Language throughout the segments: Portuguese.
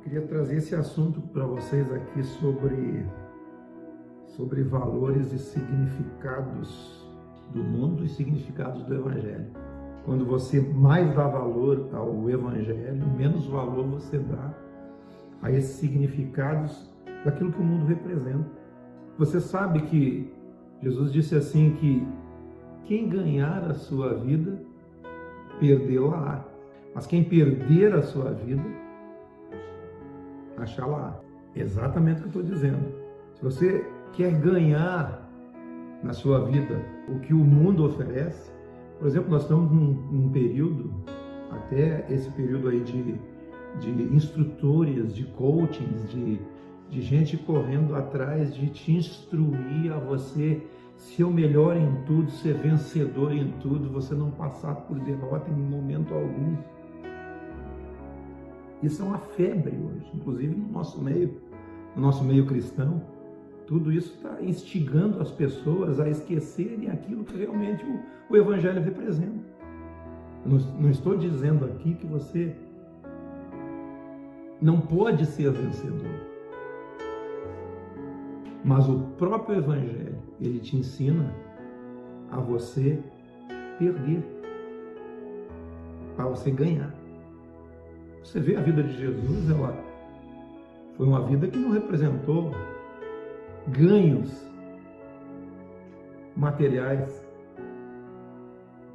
Queria trazer esse assunto para vocês aqui sobre valores e significados do mundo e significados do Evangelho. Quando você mais dá valor ao Evangelho, menos valor você dá a esses significados daquilo que o mundo representa. Você sabe que Jesus disse assim que quem ganhar a sua vida, perdê-la-á. Mas quem perder a sua vida, achá-la-á. Exatamente o que eu estou dizendo. Se você quer ganhar na sua vida o que o mundo oferece, por exemplo, nós estamos num período, até esse período aí de instrutores, de coachings, de gente correndo atrás de te instruir a você ser o melhor em tudo, ser vencedor em tudo, você não passar por derrota em momento algum. Isso é uma febre hoje, inclusive no nosso meio cristão. Tudo isso está instigando as pessoas a esquecerem aquilo que realmente o Evangelho representa. Eu não estou dizendo aqui que você não pode ser vencedor. Mas o próprio Evangelho, ele te ensina a você perder, para você ganhar. Você vê a vida de Jesus, ela foi uma vida que não representou ganhos materiais,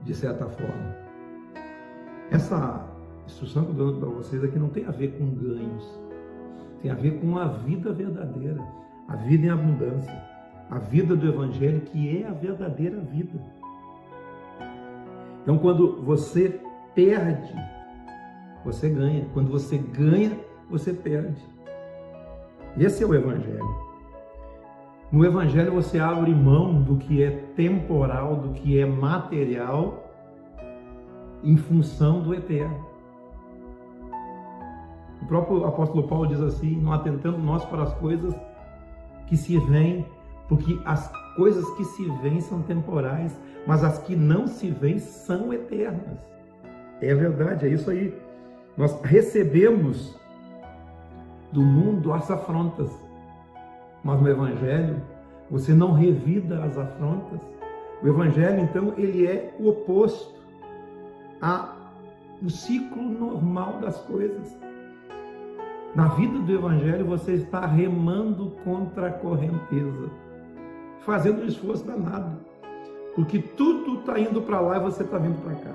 de certa forma. Essa instrução que eu estou dando para vocês aqui não tem a ver com ganhos, tem a ver com a vida verdadeira, a vida em abundância, a vida do Evangelho, que é a verdadeira vida. Então, quando você perde, você ganha. Quando você ganha, você perde. Esse é o Evangelho. No Evangelho você abre mão do que é temporal, do que é material, em função do eterno. O próprio apóstolo Paulo diz assim: não atentando nós para as coisas que se veem, porque as coisas que se veem são temporais, mas as que não se veem são eternas. É verdade, é isso aí. Nós recebemos do mundo as afrontas, mas no Evangelho você não revida as afrontas. O Evangelho, então, ele é o oposto ao ciclo normal das coisas. Na vida do Evangelho você está remando contra a correnteza, fazendo um esforço danado, porque tudo está indo para lá e você está vindo para cá.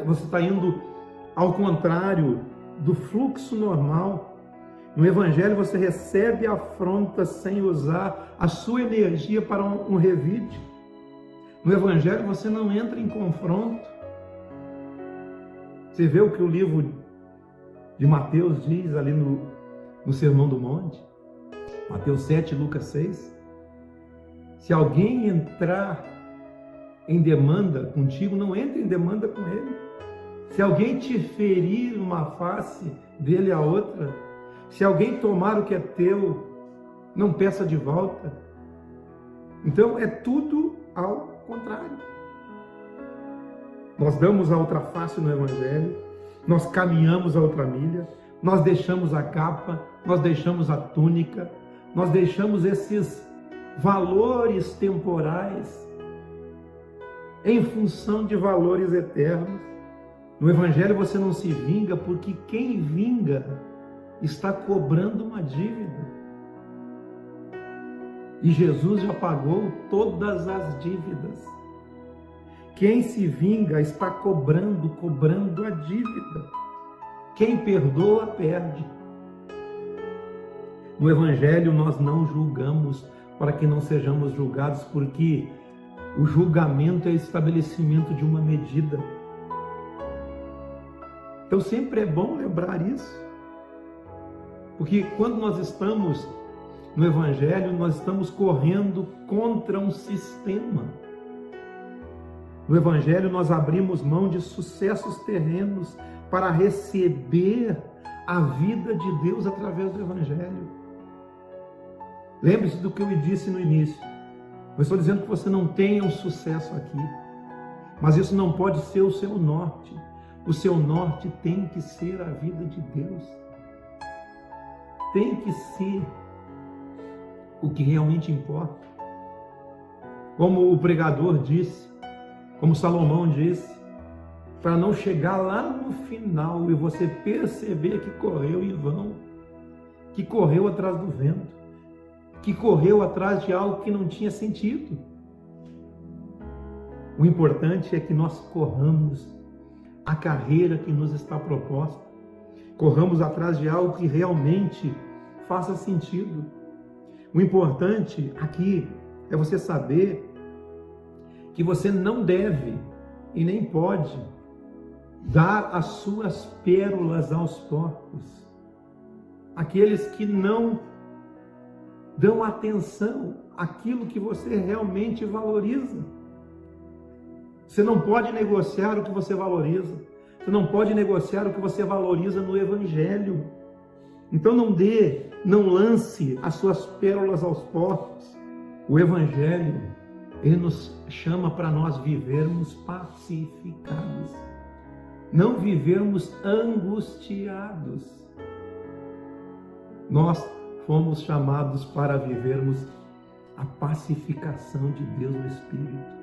Você está indo ao contrário do fluxo normal. No Evangelho você recebe afronta sem usar a sua energia para um revide. No Evangelho você não entra em confronto. Você vê o que o livro de Mateus diz ali no Sermão do Monte, Mateus 7, Lucas 6. Se alguém entrar em demanda contigo, não entre em demanda com ele. Se alguém te ferir uma face, dê-lhe a outra. Se alguém tomar o que é teu, não peça de volta. Então é tudo ao contrário. Nós damos a outra face no Evangelho, nós caminhamos a outra milha, nós deixamos a capa, nós deixamos a túnica, nós deixamos esses valores temporais em função de valores eternos. No Evangelho você não se vinga, porque quem vinga está cobrando uma dívida. E Jesus já pagou todas as dívidas. Quem se vinga está cobrando a dívida. Quem perdoa, perde. No Evangelho nós não julgamos para que não sejamos julgados, porque o julgamento é o estabelecimento de uma medida. Então sempre é bom lembrar isso, porque quando nós estamos no Evangelho, nós estamos correndo contra um sistema. No Evangelho nós abrimos mão de sucessos terrenos para receber a vida de Deus através do Evangelho. Lembre-se do que eu lhe disse no início. Eu estou dizendo que você não tenha um sucesso aqui, mas isso não pode ser o seu norte. O seu norte tem que ser a vida de Deus. tem que ser o que realmente importa. Como o pregador disse, como Salomão disse, para não chegar lá no final e você perceber que correu em vão, que correu atrás do vento, que correu atrás de algo que não tinha sentido. O importante é que nós corramos a carreira que nos está proposta, corramos atrás de algo que realmente faça sentido. O importante aqui é você saber que você não deve e nem pode dar as suas pérolas aos porcos, aqueles que não dão atenção àquilo que você realmente valoriza. Você não pode negociar o que você valoriza. Você não pode negociar o que você valoriza no Evangelho. Então não lance as suas pérolas aos porcos. O Evangelho, ele nos chama para nós vivermos pacificados, não vivermos angustiados. Nós fomos chamados para vivermos a pacificação de Deus no Espírito.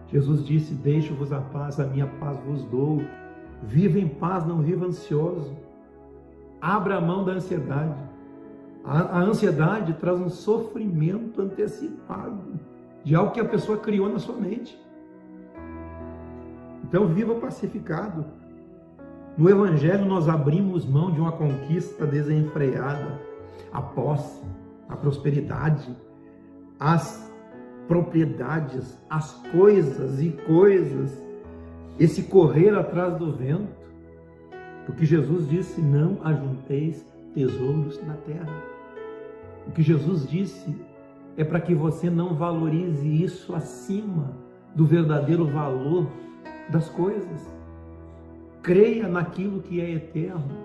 Jesus disse: deixo-vos a paz, a minha paz vos dou. Viva em paz, não viva ansioso. Abra a mão da ansiedade. A ansiedade traz um sofrimento antecipado de algo que a pessoa criou na sua mente. Então viva pacificado. No Evangelho nós abrimos mão de uma conquista desenfreada, a posse, a prosperidade, as propriedades, as coisas, esse correr atrás do vento, porque Jesus disse: não ajunteis tesouros na terra. O que Jesus disse é para que você não valorize isso acima do verdadeiro valor das coisas. Creia naquilo que é eterno,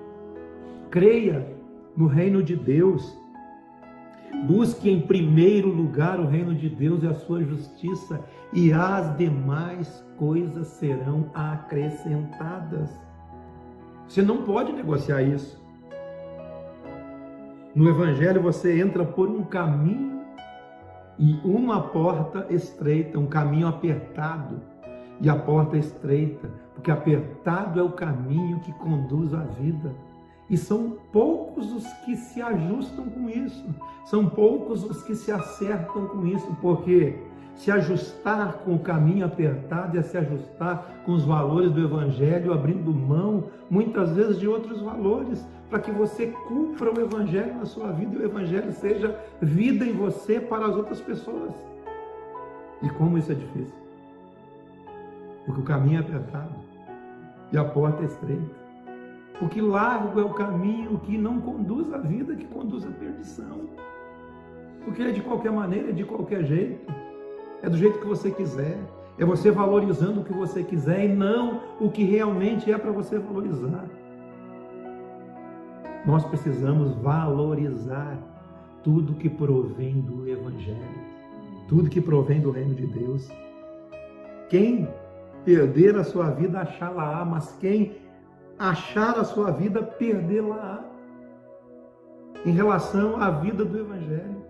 creia no reino de Deus. Busque em primeiro lugar o reino de Deus e a sua justiça, e as demais coisas serão acrescentadas. Você não pode negociar isso. No Evangelho você entra por um caminho e uma porta estreita, um caminho apertado, e a porta estreita, porque apertado é o caminho que conduz à vida. E são poucos os que se ajustam com isso, são poucos os que se acertam com isso, porque se ajustar com o caminho apertado é se ajustar com os valores do Evangelho, abrindo mão, muitas vezes, de outros valores, para que você cumpra o Evangelho na sua vida e o Evangelho seja vida em você para as outras pessoas. E como isso é difícil, porque o caminho é apertado e a porta é estreita. Porque largo é o caminho que não conduz à vida, que conduz à perdição. Porque é de qualquer maneira, é de qualquer jeito. É do jeito que você quiser. É você valorizando o que você quiser e não o que realmente é para você valorizar. Nós precisamos valorizar tudo que provém do Evangelho. Tudo que provém do reino de Deus. Quem perder a sua vida, achá-la-á, mas quem achar a sua vida, perdê-la em relação à vida do Evangelho.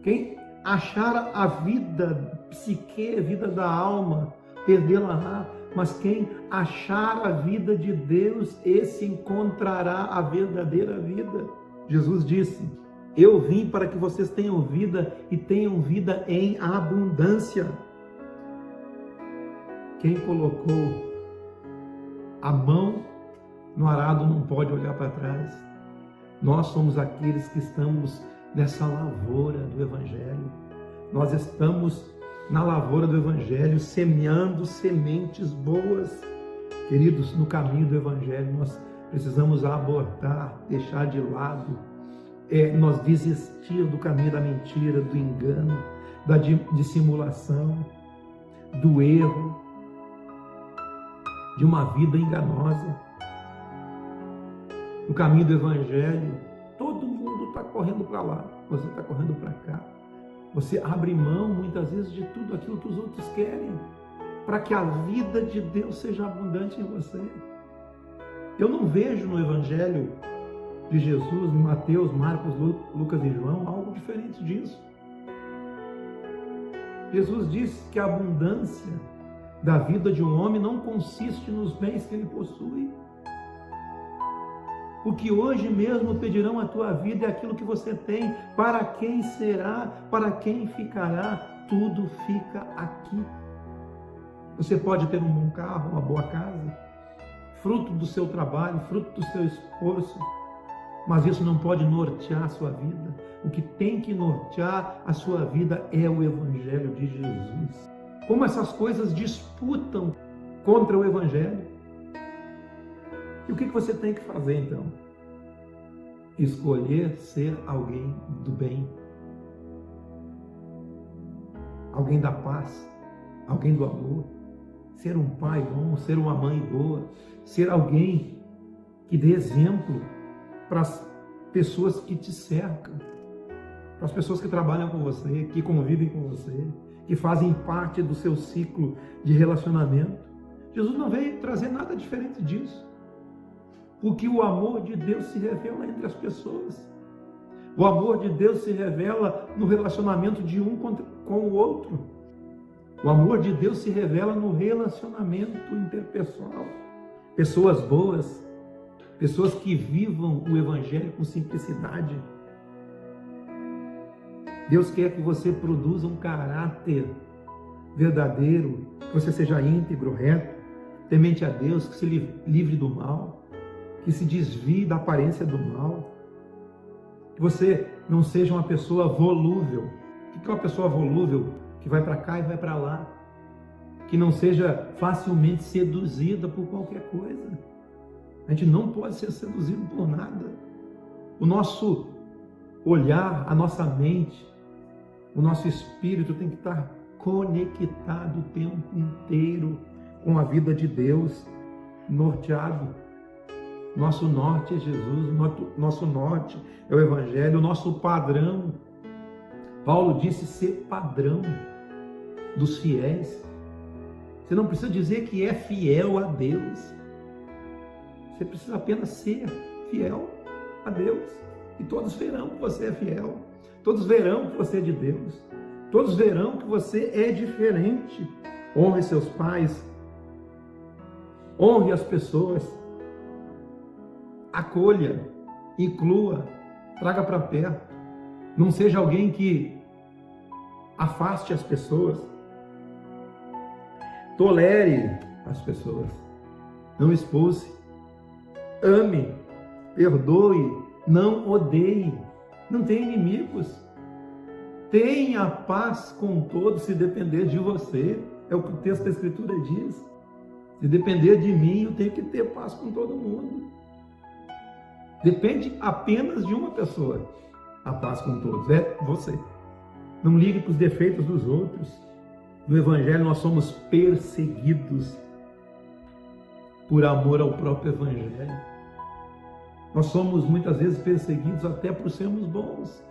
Quem achar a vida psique, a vida da alma, perdê-la, mas quem achar a vida de Deus, esse encontrará a verdadeira vida. Jesus disse: eu vim para que vocês tenham vida e tenham vida em abundância. Quem colocou a mão no arado não pode olhar para trás. Nós somos aqueles que estamos nessa lavoura do Evangelho. Nós estamos na lavoura do Evangelho, semeando sementes boas. Queridos, no caminho do Evangelho, nós precisamos abortar, deixar de lado, nós desistir do caminho da mentira, do engano, da dissimulação, do erro, de uma vida enganosa. No caminho do Evangelho, todo mundo está correndo para lá, você está correndo para cá. Você abre mão, muitas vezes, de tudo aquilo que os outros querem, para que a vida de Deus seja abundante em você. Eu não vejo no Evangelho de Jesus, Mateus, Marcos, Lucas e João, algo diferente disso. Jesus disse que a abundância da vida de um homem não consiste nos bens que ele possui. O que hoje mesmo pedirão a tua vida é aquilo que você tem. Para quem será? Para quem ficará? Tudo fica aqui. Você pode ter um bom carro, uma boa casa, fruto do seu trabalho, fruto do seu esforço, mas isso não pode nortear a sua vida. O que tem que nortear a sua vida é o Evangelho de Jesus. Como essas coisas disputam contra o Evangelho? E o que você tem que fazer então? Escolher ser alguém do bem, alguém da paz, alguém do amor, ser um pai bom, ser uma mãe boa, ser alguém que dê exemplo para as pessoas que te cercam, para as pessoas que trabalham com você, que convivem com você, que fazem parte do seu ciclo de relacionamento. Jesus não veio trazer nada diferente disso, porque o amor de Deus se revela entre as pessoas. O amor de Deus se revela no relacionamento de um com o outro. O amor de Deus se revela no relacionamento interpessoal. Pessoas boas, pessoas que vivam o Evangelho com simplicidade. Deus quer que você produza um caráter verdadeiro, que você seja íntegro, reto, temente a Deus, que se livre do mal, que se desvie da aparência do mal, que você não seja uma pessoa volúvel. O que é uma pessoa volúvel? Que vai para cá e vai para lá, que não seja facilmente seduzida por qualquer coisa. A gente não pode ser seduzido por nada. O nosso olhar, a nossa mente, o nosso espírito tem que estar conectado o tempo inteiro com a vida de Deus, norteado. Nosso norte é Jesus, nosso norte é o Evangelho, o nosso padrão. Paulo disse ser padrão dos fiéis. Você não precisa dizer que é fiel a Deus. Você precisa apenas ser fiel a Deus. E todos verão que você é fiel. Todos verão que você é de Deus. Todos verão que você é diferente. Honre seus pais. Honre as pessoas. Acolha, inclua, traga para perto. Não seja alguém que afaste as pessoas. Tolere as pessoas. Não expulse. Ame, perdoe, não odeie. Não tenha inimigos. Tenha paz com todos se depender de você. É o que o texto da Escritura diz. Se depender de mim, eu tenho que ter paz com todo mundo. Depende apenas de uma pessoa. A paz com todos é você. Não ligue para os defeitos dos outros. No Evangelho nós somos perseguidos por amor ao próprio Evangelho. Nós somos muitas vezes perseguidos até por sermos bons.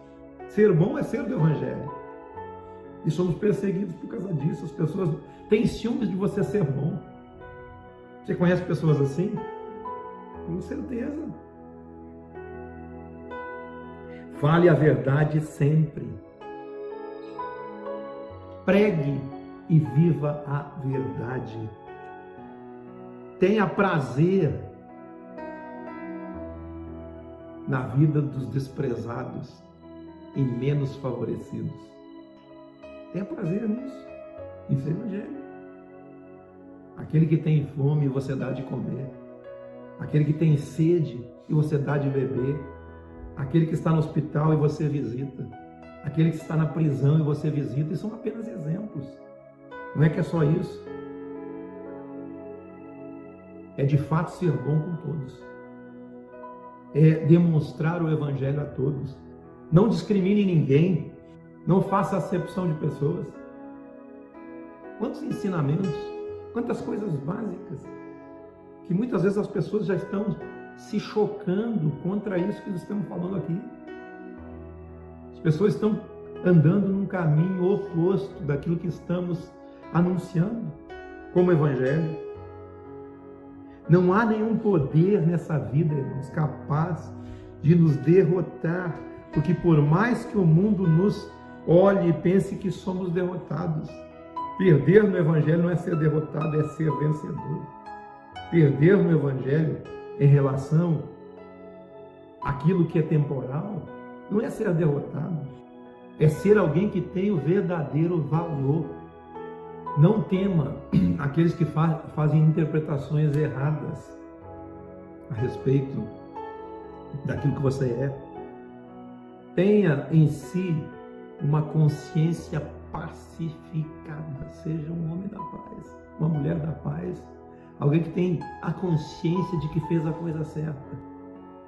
Ser bom é ser do Evangelho. E somos perseguidos por causa disso. As pessoas têm ciúmes de você ser bom. Você conhece pessoas assim? Com certeza. Fale a verdade sempre. Pregue e viva a verdade. Tenha prazer na vida dos desprezados e menos favorecidos. Tenha prazer nisso. Isso é Evangelho. Aquele que tem fome, você dá de comer. Aquele que tem sede e você dá de beber. Aquele que está no hospital e você visita. Aquele que está na prisão e você visita. Isso são apenas exemplos. Não é que é só isso. É de fato ser bom com todos. É demonstrar o Evangelho a todos. Não discrimine ninguém. Não faça acepção de pessoas. Quantos ensinamentos, quantas coisas básicas que muitas vezes as pessoas já estão se chocando contra isso que nós estamos falando aqui. As pessoas estão andando num caminho oposto daquilo que estamos anunciando como Evangelho. Não há nenhum poder nessa vida, irmãos, capaz de nos derrotar, porque por mais que o mundo nos olhe e pense que somos derrotados, perder no Evangelho não é ser derrotado, é ser vencedor. Perder no Evangelho em relação àquilo que é temporal não é ser derrotado, é ser alguém que tem o verdadeiro valor. Não tema aqueles que fazem interpretações erradas a respeito daquilo que você é. Tenha em si uma consciência pacificada. Seja um homem da paz, uma mulher da paz, alguém que tem a consciência de que fez a coisa certa.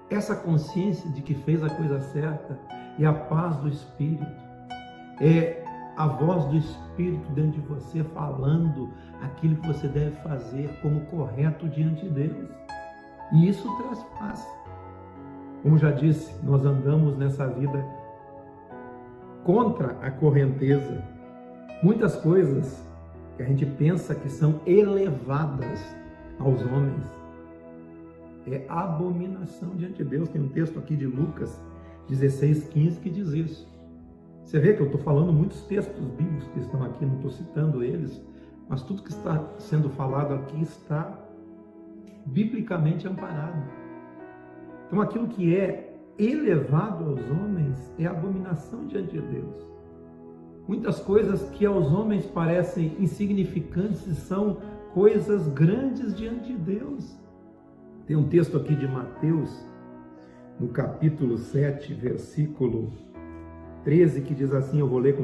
Essa consciência de que fez a coisa certa é a paz do Espírito, é a voz do Espírito dentro de você falando aquilo que você deve fazer como correto diante de Deus. E isso traz paz. Como já disse, nós andamos nessa vida contra a correnteza. Muitas coisas que a gente pensa que são elevadas aos homens é abominação diante de Deus. Tem um texto aqui de Lucas 16:15 que diz isso. Você vê que eu estou falando muitos textos bíblicos que estão aqui, não estou citando eles, mas tudo que está sendo falado aqui está biblicamente amparado. Então aquilo que é elevado aos homens é abominação diante de Deus. Muitas coisas que aos homens parecem insignificantes são coisas grandes diante de Deus. Tem um texto aqui de Mateus, no capítulo 7, versículo 13, que diz assim, eu vou ler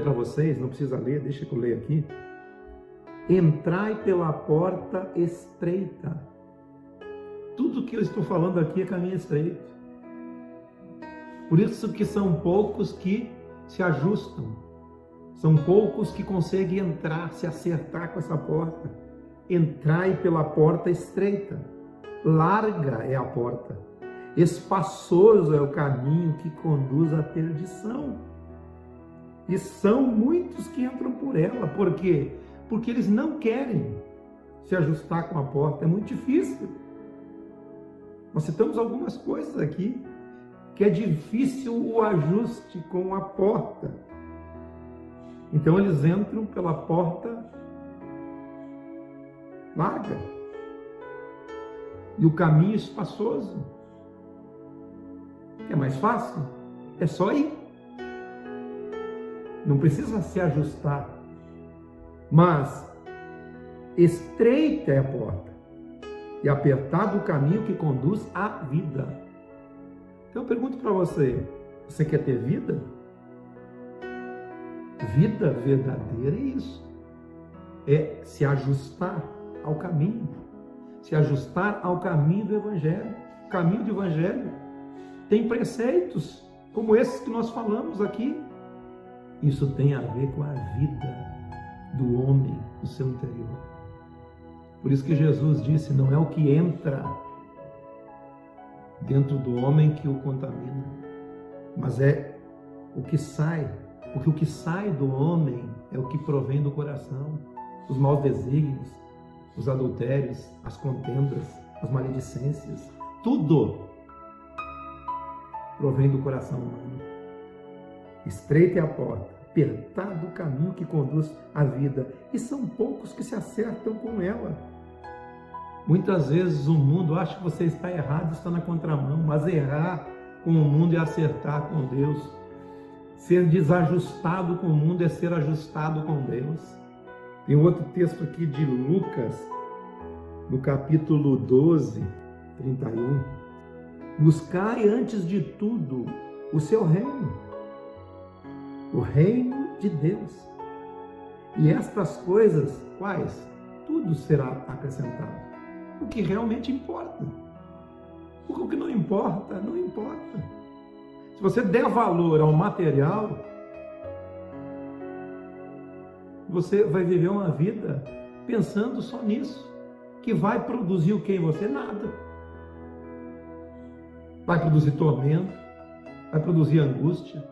para vocês, não precisa ler, deixa que eu leia aqui. Entrai pela porta estreita. Tudo que eu estou falando aqui é caminho estreito. Por isso que são poucos que se ajustam. São poucos que conseguem entrar, se acertar com essa porta. Entrai pela porta estreita. Larga é a porta. Espaçoso é o caminho que conduz à perdição. E são muitos que entram por ela. Por quê? Porque eles não querem se ajustar com a porta. É muito difícil. Nós citamos algumas coisas aqui que é difícil o ajuste com a porta. Então eles entram pela porta larga e o caminho espaçoso, que é mais fácil, é só ir. Não precisa se ajustar. Mas estreita é a porta e apertado o caminho que conduz à vida. Então eu pergunto para você, você quer ter vida? Vida verdadeira é isso. É se ajustar ao caminho. Se ajustar ao caminho do Evangelho. O caminho do Evangelho tem preceitos como esses que nós falamos aqui. Isso tem a ver com a vida do homem no seu interior. Por isso que Jesus disse, não é o que entra dentro do homem que o contamina, mas é o que sai, porque o que sai do homem é o que provém do coração, os maus desígnios, os adultérios, as contendas, as maledicências, tudo provém do coração humano. Estreita é a porta, apertado o caminho que conduz à vida, e são poucos que se acertam com ela. Muitas vezes o mundo acha que você está errado, está na contramão, mas errar com o mundo é acertar com Deus. Ser desajustado com o mundo é ser ajustado com Deus. Tem outro texto aqui de Lucas, no capítulo 12, 31. Buscai antes de tudo o seu reino, o reino de Deus. E estas coisas, quais? Tudo será acrescentado. O que realmente importa. Porque o que não importa, não importa. Se você der valor ao material, você vai viver uma vida pensando só nisso. Que vai produzir o que em você? Nada. Vai produzir tormento, vai produzir angústia,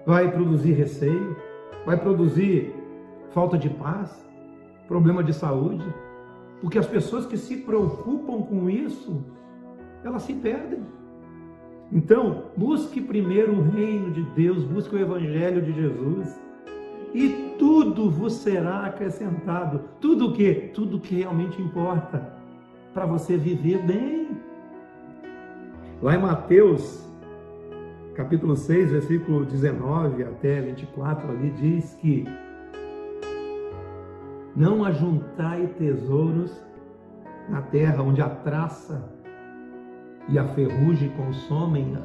vai produzir receio, vai produzir falta de paz, problema de saúde. Porque as pessoas que se preocupam com isso elas se perdem. Então, busque primeiro o reino de Deus, busque o evangelho de Jesus, e tudo vos será acrescentado. Tudo o quê? Tudo que realmente importa para você viver bem. Lá em Mateus, capítulo 6, versículo 19 até 24, ali diz que não ajuntai tesouros na terra, onde a traça e a ferrugem consomem,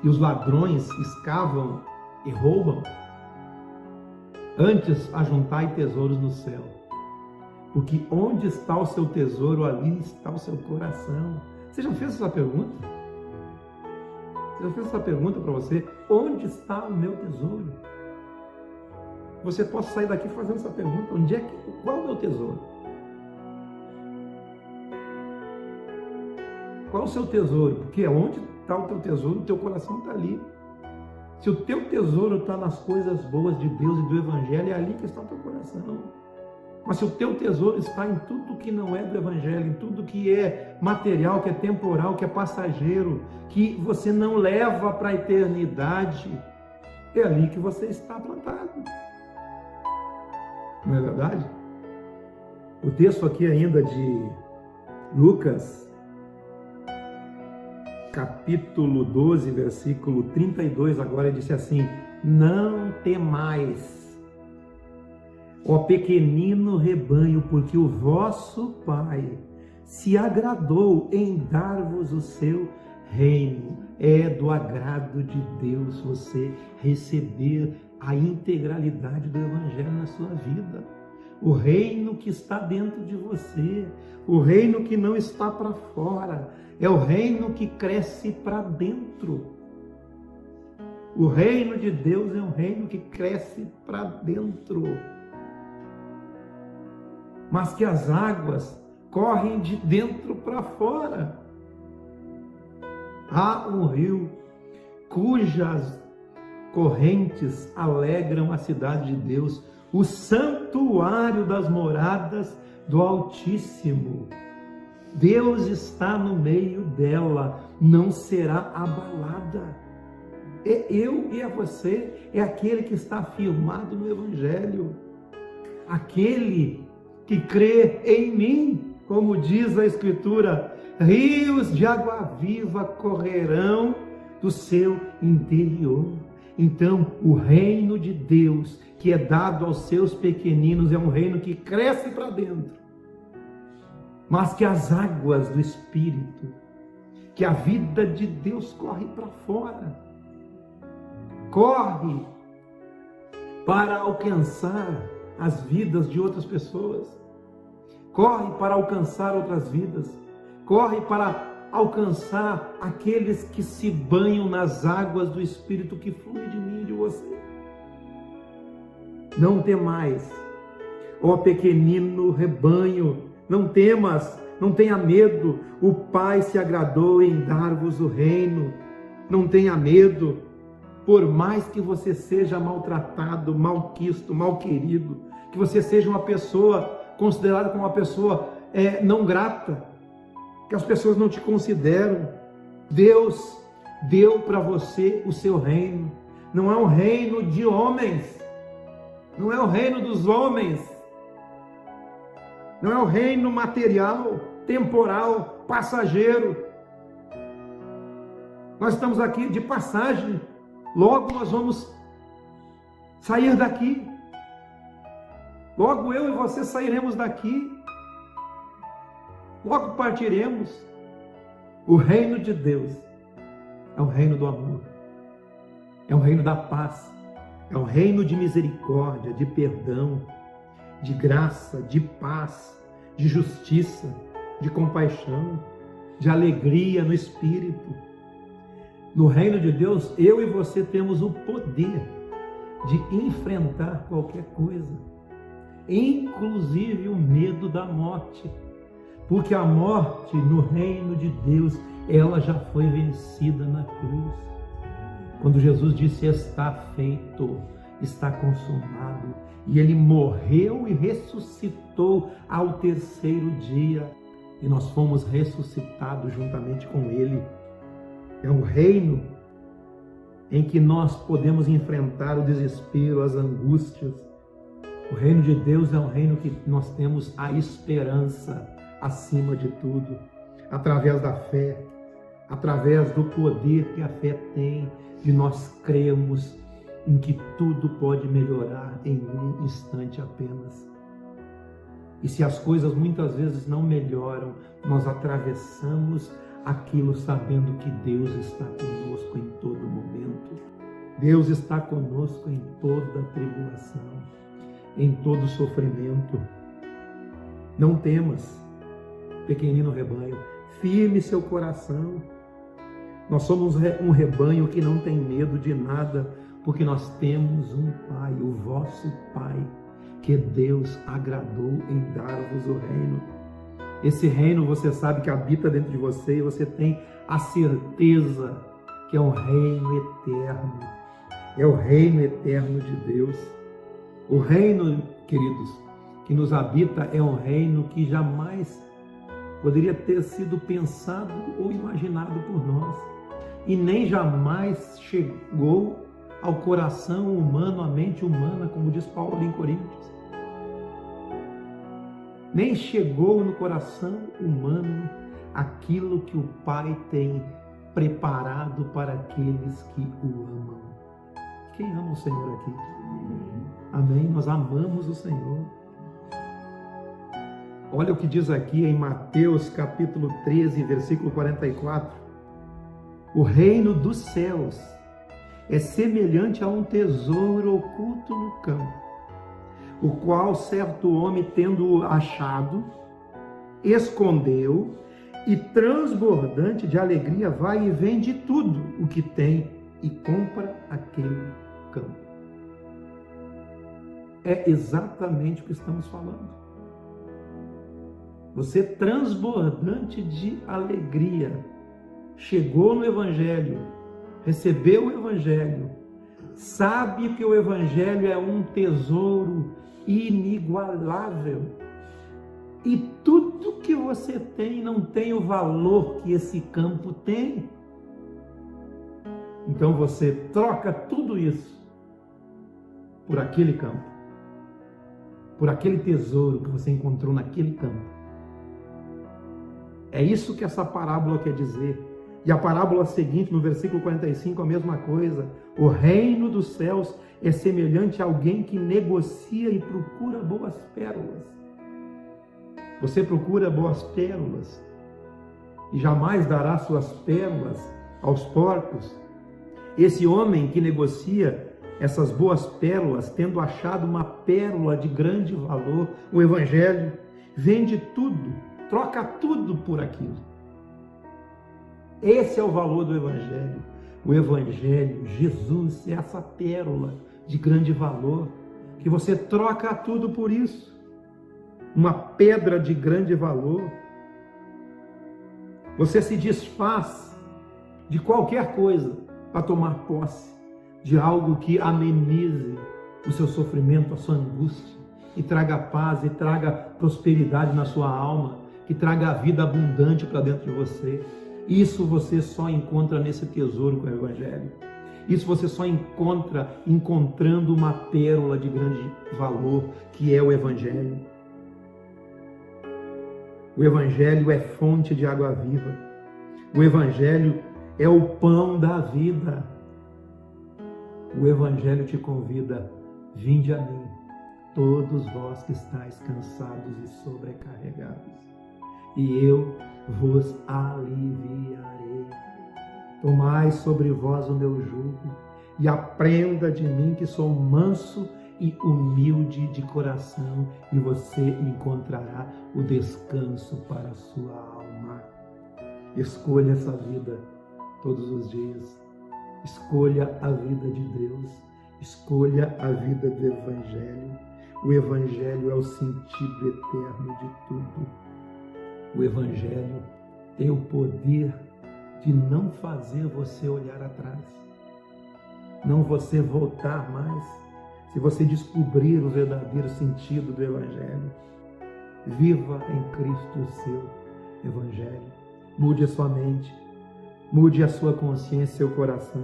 e os ladrões escavam e roubam. Antes ajuntai tesouros no céu, porque onde está o seu tesouro, ali está o seu coração. Você já fez essa pergunta? Você já fez essa pergunta para você? Onde está o meu tesouro? Você pode sair daqui fazendo essa pergunta. Qual é o meu tesouro? Qual é o seu tesouro? Porque onde está o teu tesouro, o teu coração está ali. Se o teu tesouro está nas coisas boas de Deus e do Evangelho, é ali que está o teu coração. Mas se o teu tesouro está em tudo que não é do Evangelho, em tudo que é material, que é temporal, que é passageiro, que você não leva para a eternidade, é ali que você está plantado. Não é verdade? O texto aqui ainda de Lucas, capítulo 12, versículo 32, agora disse assim: não temais, ó pequenino rebanho, porque o vosso Pai se agradou em dar-vos o seu reino. É do agrado de Deus você receber a integralidade do Evangelho na sua vida. O reino que está dentro de você, o reino que não está para fora, é o reino que cresce para dentro. O reino de Deus é um reino que cresce para dentro. Mas que as águas correm de dentro para fora. Há um rio cujas correntes alegram a cidade de Deus, o santuário das moradas do Altíssimo. Deus está no meio dela, não será abalada. É eu e é você, é aquele que está firmado no Evangelho, aquele que crê em mim, como diz a Escritura, rios de água viva correrão do seu interior. Então, o reino de Deus, que é dado aos seus pequeninos, é um reino que cresce para dentro, mas que as águas do Espírito, que a vida de Deus corre para fora, corre para alcançar as vidas de outras pessoas, corre para alcançar outras vidas, corre para alcançar aqueles que se banham nas águas do Espírito que flui de mim e de você. Não temais, ó pequenino rebanho, não temas, não tenha medo, o Pai se agradou em dar-vos o reino. Não tenha medo, por mais que você seja maltratado, malquisto, malquerido, que você seja uma pessoa considerada como uma pessoa não grata, que as pessoas não te consideram. Deus deu para você o seu reino. Não é um reino de homens, não é o reino dos homens, não é o reino material, temporal, passageiro. Nós estamos aqui de passagem, logo nós vamos sair daqui. Logo eu e você sairemos daqui. Logo partiremos. O reino de Deus é o reino do amor, é o reino da paz, é o reino de misericórdia, de perdão, de graça, de paz, de justiça, de compaixão, de alegria no Espírito. No reino de Deus, eu e você temos o poder de enfrentar qualquer coisa, inclusive o medo da morte. Porque a morte no reino de Deus, ela já foi vencida na cruz. Quando Jesus disse: está feito, está consumado. E ele morreu e ressuscitou ao terceiro dia. E nós fomos ressuscitados juntamente com ele. É um reino em que nós podemos enfrentar o desespero, as angústias. O reino de Deus é um reino que nós temos a esperança acima de tudo, através da fé, através do poder que a fé tem, de nós cremos em que tudo pode melhorar em um instante apenas. E se as coisas muitas vezes não melhoram, nós atravessamos aquilo sabendo que Deus está conosco em todo momento. Deus está conosco em toda tribulação, em todo sofrimento. Não temas, pequenino rebanho, firme seu coração. Nós somos um rebanho que não tem medo de nada, porque nós temos um Pai, o vosso Pai, que Deus agradou em dar-vos o reino. Esse reino você sabe que habita dentro de você e você tem a certeza que é um reino eterno. É o reino eterno de Deus. O reino, queridos, que nos habita é um reino que jamais poderia ter sido pensado ou imaginado por nós. E nem jamais chegou ao coração humano, à mente humana, como diz Paulo em Coríntios. Nem chegou no coração humano aquilo que o Pai tem preparado para aqueles que o amam. Quem ama o Senhor aqui? Amém? Nós amamos o Senhor. Olha o que diz aqui em Mateus capítulo 13, versículo 44. O reino dos céus é semelhante a um tesouro oculto no campo, o qual certo homem, tendo-o achado, escondeu e, transbordante de alegria, vai e vende tudo o que tem e compra aquele campo. É exatamente o que estamos falando. Você, transbordante de alegria, chegou no Evangelho, recebeu o Evangelho, sabe que o Evangelho é um tesouro inigualável. E tudo que você tem não tem o valor que esse campo tem. Então você troca tudo isso por aquele campo, por aquele tesouro que você encontrou naquele campo. É isso que essa parábola quer dizer. E a parábola seguinte, no versículo 45, a mesma coisa. O reino dos céus é semelhante a alguém que negocia e procura boas pérolas. Você procura boas pérolas e jamais dará suas pérolas aos porcos. Esse homem que negocia essas boas pérolas, tendo achado uma pérola de grande valor, o Evangelho, vende tudo, troca tudo por aquilo. Esse é o valor do Evangelho. O Evangelho, Jesus, é essa pérola de grande valor, que você troca tudo por isso. Uma pedra de grande valor. Você se desfaz de qualquer coisa para tomar posse de algo que amenize o seu sofrimento, a sua angústia, e traga paz, e traga prosperidade na sua alma, que traga a vida abundante para dentro de você. Isso você só encontra nesse tesouro com o Evangelho. Isso você só encontra encontrando uma pérola de grande valor, que é o Evangelho. O Evangelho é fonte de água viva. O Evangelho é o pão da vida. O Evangelho te convida: vinde a mim, todos vós que estáis cansados e sobrecarregados, e eu vos aliviarei. Tomai sobre vós o meu jugo e aprenda de mim, que sou manso e humilde de coração, e você encontrará o descanso para a sua alma. Escolha essa vida todos os dias. Escolha a vida de Deus. Escolha a vida do Evangelho. O Evangelho é o sentido eterno de tudo. O Evangelho tem o poder de não fazer você olhar atrás, não você voltar mais, se você descobrir o verdadeiro sentido do Evangelho, viva em Cristo o seu Evangelho. Mude a sua mente, mude a sua consciência, seu coração.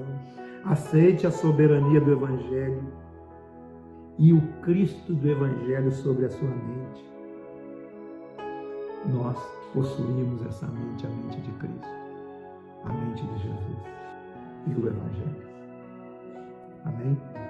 Aceite a soberania do Evangelho e o Cristo do Evangelho sobre a sua mente. Nós possuímos essa mente, a mente de Cristo, a mente de Jesus e o Evangelho. Amém?